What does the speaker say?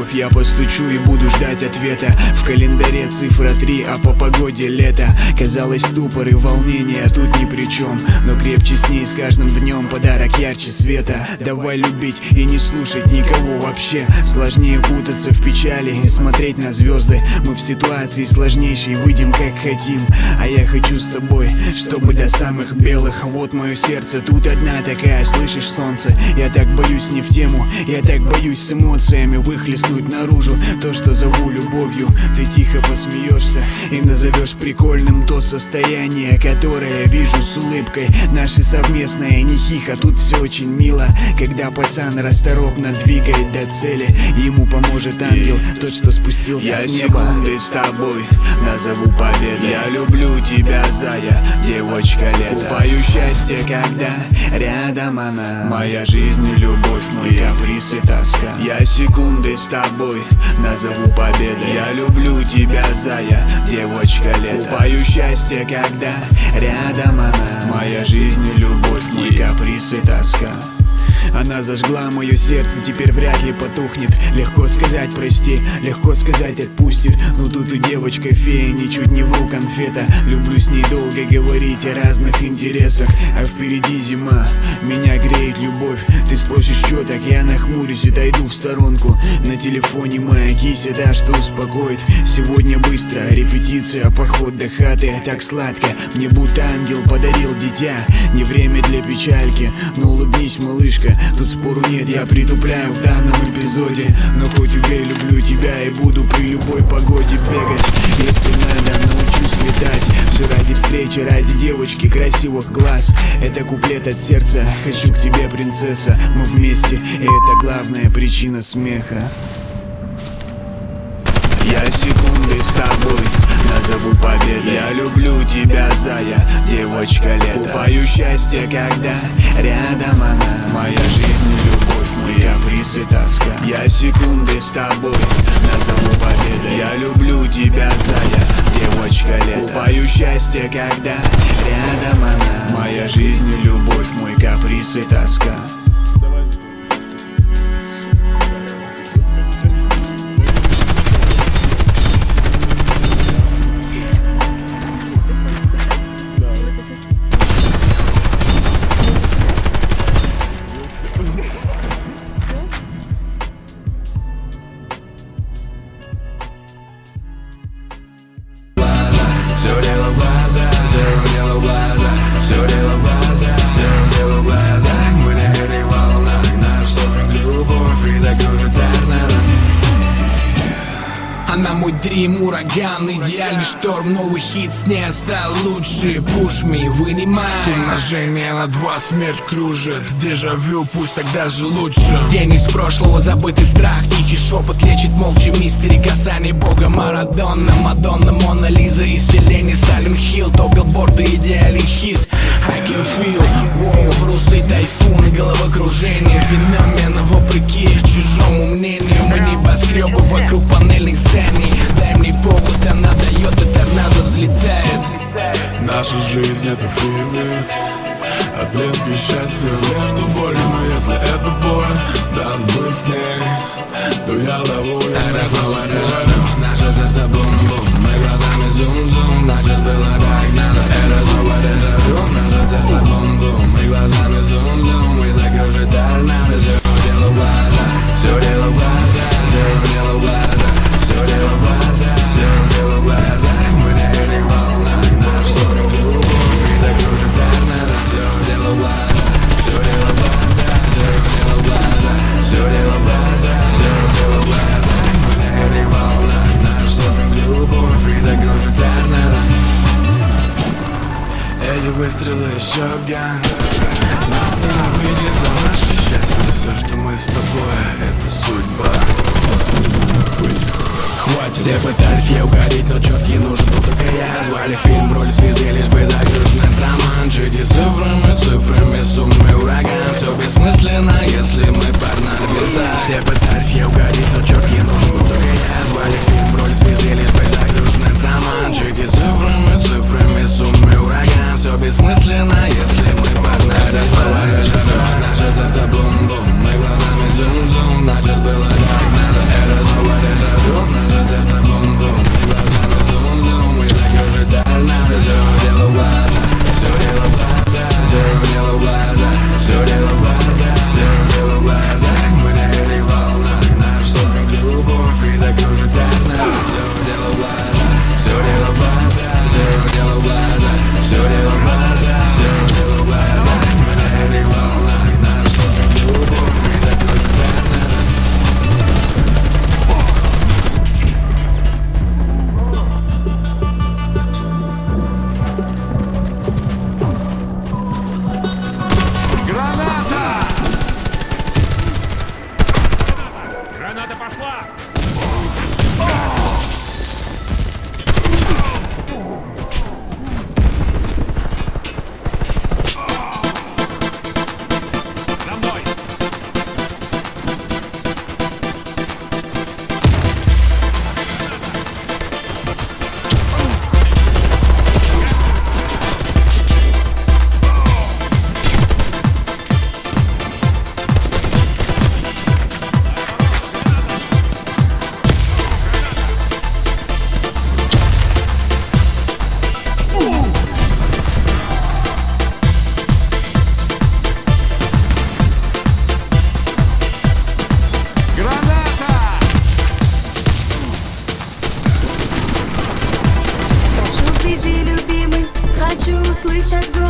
любовь. Я постучу и буду ждать ответа. В календаре цифра 3, а по погоде лето. Казалось, ступор и волнение тут ни при чем, но крепче с ней с каждым днем. Подарок ярче света. Давай любить и не слушать никого вообще. Сложнее путаться в печали и смотреть на звезды. Мы в ситуации сложнейшей выйдем как хотим. А я хочу с тобой, чтобы до самых белых. Вот мое сердце, тут одна такая, слышишь, солнце? Я так боюсь не в тему, я так боюсь с эмоциями выхлестнуть наружу то, что зову любовью. Ты тихо посмеешься и назовешь прикольным то состояние, которое вижу с улыбкой. Наше совместное нехихо, тут все очень мило. Когда пацан расторопно двигает до цели, ему поможет ангел, тот, что спустился с неба. Я секунды с тобой назову победой. Я люблю тебя, зая, девочка лета. Купаю счастье, когда рядом она. Моя жизнь и любовь, мой каприз и тоска. Я секунды с тобой назову победой. Я люблю тебя, зая, девочка лета. Купаю счастье, когда рядом она. Моя жизнь и любовь, мой каприз и тоска. Она зажгла мое сердце, теперь вряд ли потухнет. Легко сказать прости, легко сказать отпустит. Но тут и девочка-фея, ничуть не вру, конфета. Люблю с ней долго говорить о разных интересах. А впереди зима, меня греет любовь. Ты спросишь, что так, я нахмурюсь и дойду в сторонку. На телефоне моя кися, да, что успокоит. Сегодня быстро, репетиция, поход до хаты. Так сладко, мне будто ангел подарил дитя. Не время для печальки, но улыбнись, малышка. Тут спору нет, я притупляю в данном эпизоде. Но хоть убей, люблю тебя и буду при любой погоде бегать. Если надо, научусь летать. Все ради встречи, ради девочки, красивых глаз. Это куплет от сердца, хочу к тебе, принцесса. Мы вместе, и это главная причина смеха. Я секунды с тобой назову победой. Я люблю тебя, зая, девочка лета. Купаю счастье, когда рядом она. Моя жизнь и любовь, мой каприз и тоска. Я секунды с тобой назову победой. Я люблю тебя, зая, девочка лета. Купаю счастье, когда рядом она. Моя жизнь и любовь, мой каприз и тоска. Все дело в глазах, дело в глазах, все дело в глазах, все дело в глазах. Мы на этих волнах, наш софинг любовь и закружит торнадо. Она мой дрим, ураган, идеальный шторм, новый хит с ней стал лучше. Push me, вынимай. Умножение на 2, смерть кружит. Дежавю, пусть так даже лучше. День из прошлого, забытый страх, тихий шепот лечит молча мистери. Касание бога Марадона, Мадонна, Мона Лиза, исцеление Салем Хилл. Топ билборды, идеальный хит. I can feel, wow, русый тайфун, головокружение, феномена вопреки чужому мнению. Мы небоскребы вокруг панельных зданий. Дай мне повод, она дает, и торнадо взлетает. Наша жизнь это фейерверк, отрезки счастья между болью. Но если эта боль даст быстрее, то я доволен. Это снова режим, наше сердце бум-бум, мы глазами зум-зум. Значит было так надо, это снова дежавю. Наше сердце бум-бум, мы глазами зум-зум. И закружит торнадо, все дело в глазах, все дело в глазах, все дело в глазах. Все дело в глазах, все дело в глазах. Мы на этих волнах, наш софинг любовь и закружит торнадо. Все дело в глазах, все дело в глазах, все дело в глазах. Все дело в глазах, все дело в глазах. Мы на этих волнах, наш софинг любовь и закружит торнадо. Эти выстрелы шотган нас ненавидит за наше счастье. Все, что мы с тобой, это судьба. Хватит. Все пытались ей угодить, но черт ей нужен был только я. Звали фильм в роли звезды, лишь бы загруженный роман. Чуть цифрами, суммы, ураган. Все бессмысленно, если мы погнали веса. Все пытались ей угодить, но черт ей нужен был только я. Звали фильм в роли звезды, лишь бы загруженный роман. Чуть цифрами, суммы, ураган. Все бессмысленно, если мы погнали веса. Наше сердце бум-бум, мы глазами зум-зум. Значит было так надо, это дышат